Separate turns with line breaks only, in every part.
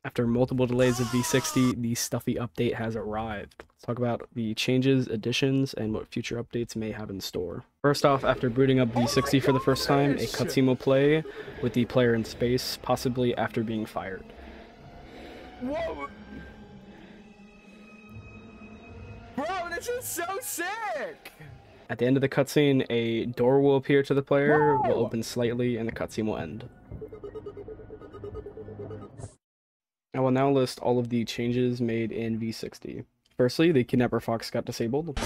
After multiple delays of v60, the stuffy update has arrived. Let's talk about the changes, additions, and what future updates may have in store. First off, after booting up v60 for the first time, a cutscene will play with the player in space, possibly after being fired.
Whoa! Bro, this is so sick!
At the end of the cutscene, a door will appear to the player, will open slightly, and the cutscene will end. I will now list all of the changes made in v60. Firstly, the Kidnapper Fox got disabled.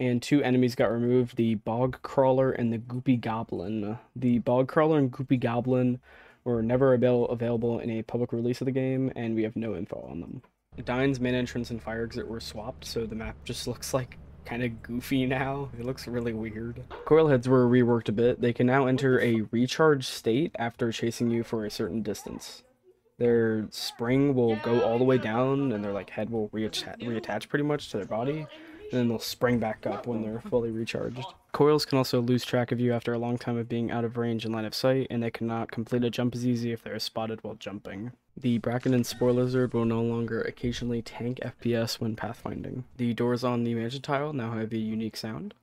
And 2 enemies got removed, the Bog Crawler and the Goopy Goblin. The Bog Crawler and Goopy Goblin were never available in a public release of the game, and we have no info on them. Dine's main entrance and fire exit were swapped, so the map just looks like kind of goofy now. It looks really weird. Coil heads were reworked a bit. They can now enter a recharge state after chasing you for a certain distance. Their spring will go all the way down, and their head will reattach pretty much to their body, and then they'll spring back up when they're fully recharged. Coils can also lose track of you after a long time of being out of range and line of sight, and they cannot complete a jump as easy if they're spotted while jumping. The Bracken and Spore Lizard will no longer occasionally tank FPS when pathfinding. The doors on the mansion tile now have a unique sound.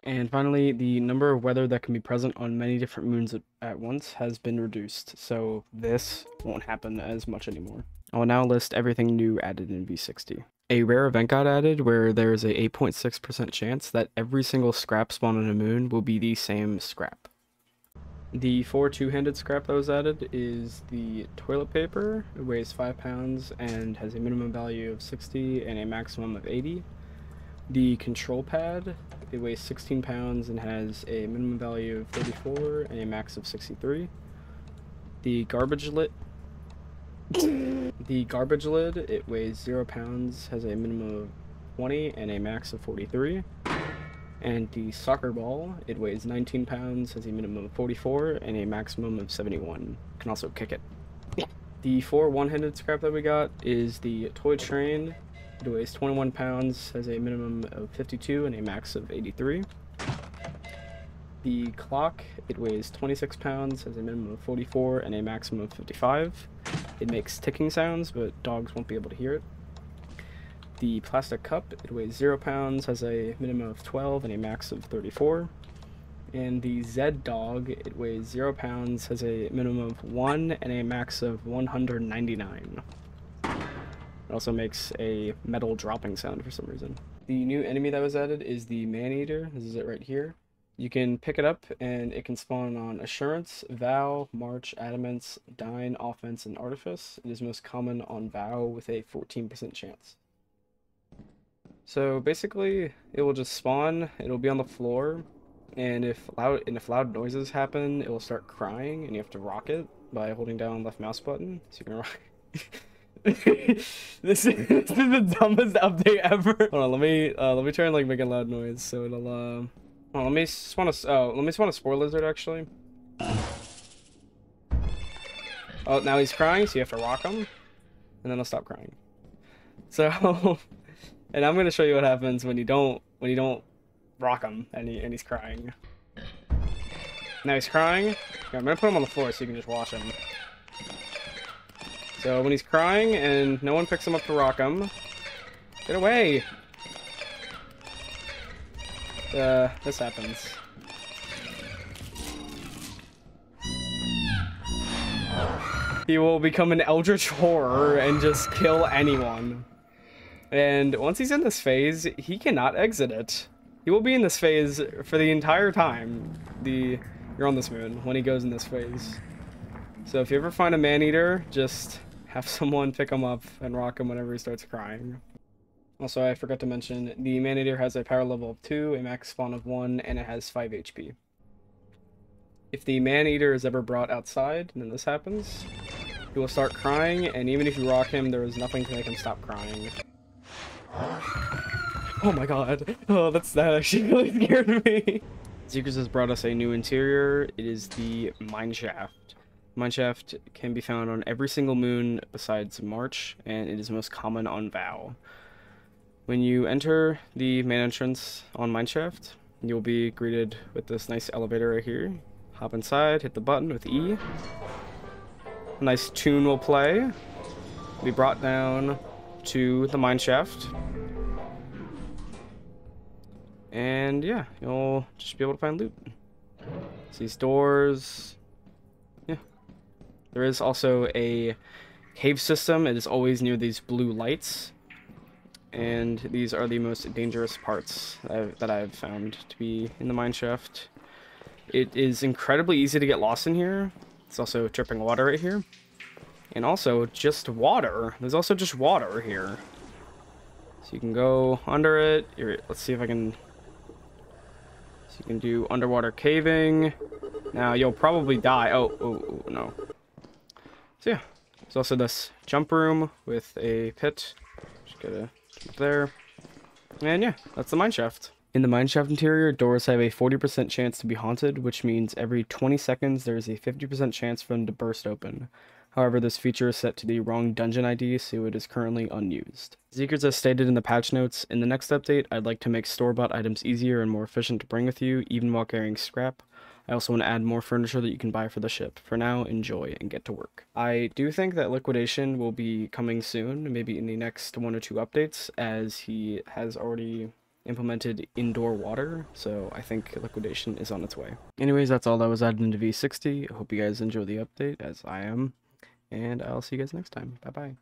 And finally, the number of weather that can be present on many different moons at once has been reduced, so this won't happen as much anymore. I will now list everything new added in v60. A rare event got added where there is a 8.6% chance that every single scrap spawn on a moon will be the same scrap. The 4 two-handed scrap that was added is the toilet paper. It weighs 5 pounds and has a minimum value of 60 and a maximum of 80. The control pad, it weighs 16 pounds and has a minimum value of 34 and a max of 63. The garbage lid, it weighs 0 pounds, has a minimum of 20 and a max of 43. And the soccer ball, it weighs 19 pounds, has a minimum of 44 and a maximum of 71. Can also kick it. Yeah. The 4 one-handed scrap that we got is the toy train. It weighs 21 pounds, has a minimum of 52 and a max of 83. The clock, it weighs 26 pounds, has a minimum of 44 and a maximum of 55. It makes ticking sounds, but dogs won't be able to hear it. The plastic cup, it weighs 0 pounds, has a minimum of 12 and a max of 34. And the Z dog, it weighs 0 pounds, has a minimum of 1 and a max of 199. It also makes a metal dropping sound for some reason. The new enemy that was added is the Man-Eater. This is it right here. You can pick it up and it can spawn on Assurance, Vow, March, Adamance, Dine, Offense, and Artifice. It is most common on Vow with a 14% chance. So basically, it will just spawn, it'll be on the floor, and if loud noises happen, it will start crying, and you have to rock it by holding down left mouse button. So you can rock. This is the dumbest update ever. Hold on, let me try and make a loud noise so it'll oh, let me spawn a Spore Lizard actually. Oh, now he's crying, so you have to rock him, and then he'll stop crying. So, and I'm gonna show you what happens when you don't rock him and he's crying. Now he's crying. Okay, I'm gonna put him on the floor so you can just watch him. So when he's crying and no one picks him up to rock him, get away! This happens. He will become an eldritch horror and just kill anyone. And once he's in this phase, he cannot exit it. He will be in this phase for the entire time you're on this moon, when he goes in this phase. So if you ever find a Man-Eater, just have someone pick him up and rock him whenever he starts crying. Also, I forgot to mention, the Man-Eater has a power level of 2, a max spawn of 1, and it has 5 HP. If the Man-Eater is ever brought outside, and then this happens, he will start crying, and even if you rock him, there is nothing to make him stop crying. Oh my god. Oh, that actually really scared me. Zeekers has brought us a new interior. It is the Mineshaft. Mineshaft can be found on every single moon besides March, and it is most common on Vow. When you enter the main entrance on Mineshaft, you'll be greeted with this nice elevator right here. Hop inside, hit the button with E. A nice tune will play. Be brought down to the mine shaft. And yeah, you'll just be able to find loot. These doors. Yeah. There is also a cave system. It is always near these blue lights. And these are the most dangerous parts that I've found to be in the mine shaft. It is incredibly easy to get lost in here. It's also dripping water right here. And also just water. There's also just water here. So you can go under it. Let's see if I can... So you can do underwater caving. Now you'll probably die. Oh, no. So yeah. There's also this jump room with a pit. Just gotta keep there. And yeah, that's the mineshaft. In the mineshaft interior, doors have a 40% chance to be haunted, which means every 20 seconds there is a 50% chance for them to burst open. However, this feature is set to the wrong dungeon ID, so it is currently unused. Seekers, as stated in the patch notes, in the next update, I'd like to make store-bought items easier and more efficient to bring with you, even while carrying scrap. I also want to add more furniture that you can buy for the ship. For now, enjoy and get to work. I do think that liquidation will be coming soon, maybe in the next 1 or 2 updates, as he has already implemented indoor water, so I think liquidation is on its way. Anyways, that's all that was added into v60. I hope you guys enjoy the update, as I am. And I'll see you guys next time. Bye-bye.